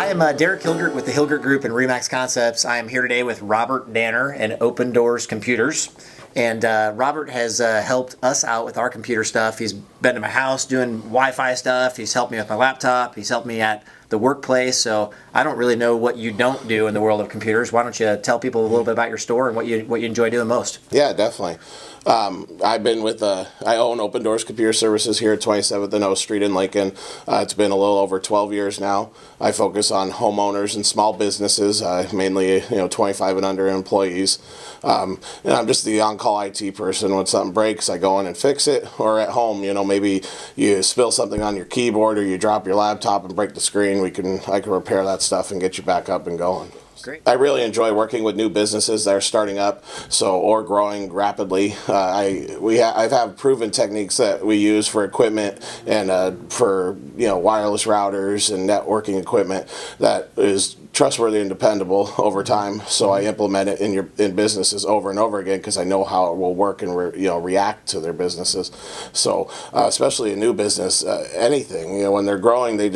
I am Derek Hilgert with the Hilgert Group and Remax Concepts. I am here today with Robert Danner and Open Doors Computers. And Robert has helped us out with our computer stuff. He's been to my house doing Wi-Fi stuff. He's helped me with my laptop. He's helped me at the workplace. So I don't really know what you don't do in the world of computers. Why don't you tell people a little bit about your store and what you enjoy doing most? Yeah, definitely. I've been with, I own Open Doors Computer Services here at 27th and O Street in Lincoln. It's been a little over 12 years now. I focus on homeowners and small businesses, mainly 25 and under employees. And I'm just the on-call IT person. When something breaks, I go in and fix it. Or at home, maybe you spill something on your keyboard or you drop your laptop and break the screen. I can repair that stuff and get you back up and going. Great. I really enjoy working with new businesses that are starting up, or growing rapidly. I've had proven techniques that we use for equipment and for wireless routers and networking equipment that is trustworthy and dependable over time. So I implement it in businesses over and over again because I know how it will work and react to their businesses. So especially a new business, anything when they're growing, they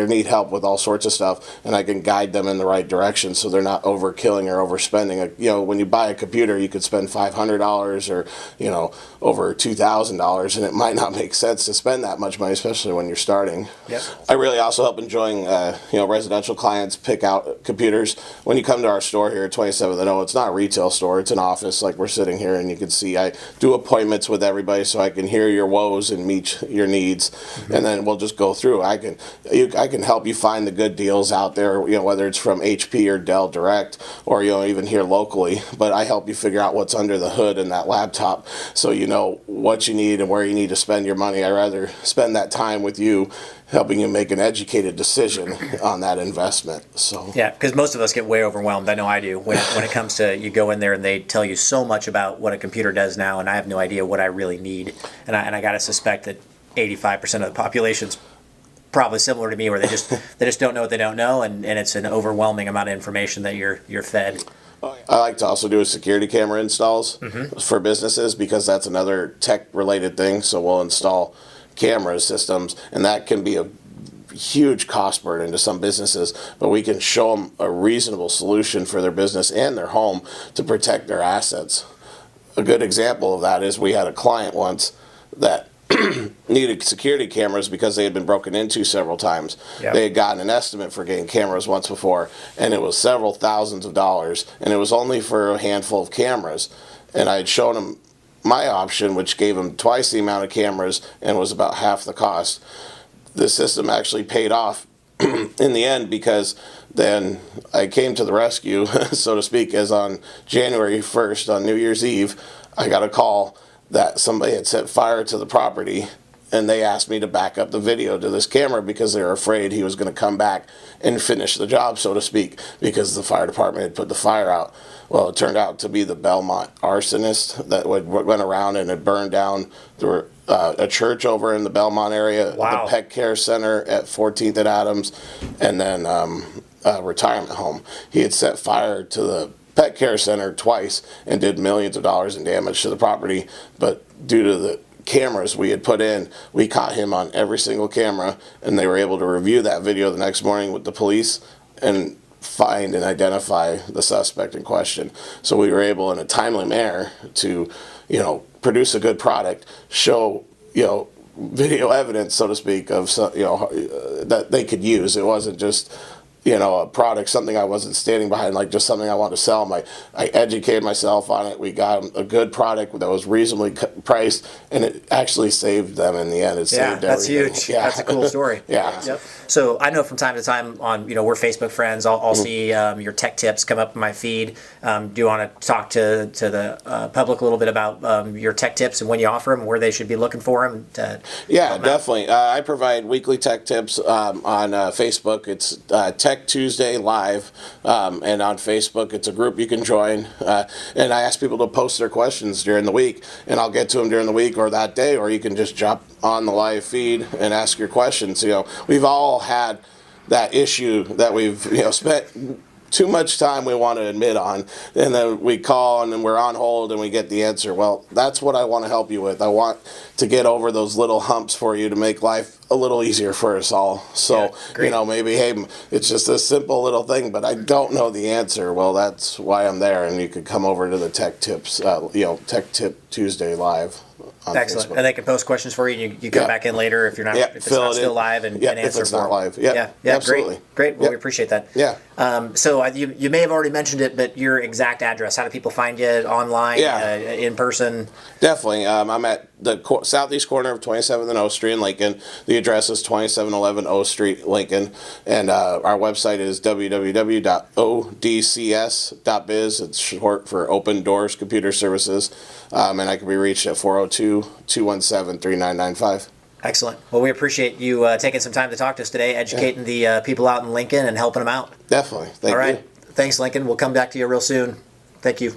need help with all sorts of stuff, and I can guide them in the right direction so they're not overkilling or overspending. When you buy a computer, you could spend $500 or over $2,000, and it might not make sense to spend that much money, especially when you're starting. Yep. I really also help enjoying residential clients pick out computers. When you come to our store here at 27th and O, it's not a retail store, it's an office like we're sitting here, and you can see I do appointments with everybody so I can hear your woes and meet your needs. Mm-hmm. And then we'll just go through. I can help you find the good deals out there, whether it's from HP or Dell Direct or even here locally, but I help you figure out what's under the hood in that laptop so you know what you need and where you need to spend your money. I'd rather spend that time with you helping you make an educated decision on that investment. So yeah, because most of us get way overwhelmed. I know I do when it comes to you go in there and they tell you so much about what a computer does now, and I have no idea what I really need. And I got to suspect that 85% of the population's probably similar to me, where they just don't know what they don't know, and it's an overwhelming amount of information that you're fed. I like to also do security camera installs for businesses because that's another tech-related thing. So we'll install camera systems, and that can be a huge cost burden to some businesses, but we can show them a reasonable solution for their business and their home to protect their assets. A good example of that is we had a client once that needed security cameras because they had been broken into several times. Yep. They had gotten an estimate for getting cameras once before, and it was several thousands of dollars, and it was only for a handful of cameras. And I had shown them my option, which gave them twice the amount of cameras and was about half the cost. The system actually paid off in the end because then I came to the rescue, so to speak, as on January 1st, on New Year's Eve, I got a call that somebody had set fire to the property, and they asked me to back up the video to this camera because they were afraid he was going to come back and finish the job, so to speak, because the fire department had put the fire out. Well, it turned out to be the Belmont arsonist that went around and had burned down a church over in the Belmont area, wow, the Pet Care Center at 14th and Adams, and then a retirement home. He had set fire to the Pet Care Center twice and did millions of dollars in damage to the property, but due to the cameras we had put in, we caught him on every single camera, and they were able to review that video the next morning with the police and find and identify the suspect in question. So we were able in a timely manner to produce a good product, show video evidence, so to speak, of that they could use. It wasn't just a product, something I wasn't standing behind, like just something I wanted to sell them. I educated myself on it. We got them a good product that was reasonably priced, and it actually saved them in the end. It saved that's everything. Huge. Yeah. That's a cool story. Yeah. Yep. So I know from time to time on, we're Facebook friends, I'll see your tech tips come up in my feed. Do you want to talk to the public a little bit about your tech tips and when you offer them, where they should be looking for them? Yeah, definitely. I provide weekly tech tips on Facebook. It's Tech Tuesday Live, and on Facebook it's a group you can join, and I ask people to post their questions during the week, and I'll get to them during the week or that day, or you can just jump on the live feed and ask your questions. We've all had that issue that we've spent too much time we want to admit on, and then we call and then we're on hold and we get the answer. Well, that's what I want to help you with. I want to get over those little humps for you to make life a little easier for us all. So, Yeah, great. maybe, hey, it's just a simple little thing, but I don't know the answer. Well, that's why I'm there, and you could come over to the Tech Tips, Tech Tip Tuesday live on Excellent. Facebook. And they can post questions for you, and you come Yeah. back in later if you're not, Yeah, if it's fill not it still in. live and Yeah, answer if it's for not them. live. Yeah, absolutely. Great. Well, Yeah. we appreciate that. Yeah. So you may have already mentioned it, but your exact address, how do people find you online, Yeah. in person? Definitely. I'm at the southeast corner of 27th and O Street in Lincoln. The address is 2711 O Street, Lincoln. And our website is www.odcs.biz. It's short for Open Doors Computer Services. And I can be reached at 402-217-3995. Excellent. Well, we appreciate you taking some time to talk to us today, educating the people out in Lincoln and helping them out. Definitely. Thank All you. right. Thanks, Lincoln. We'll come back to you real soon. Thank you.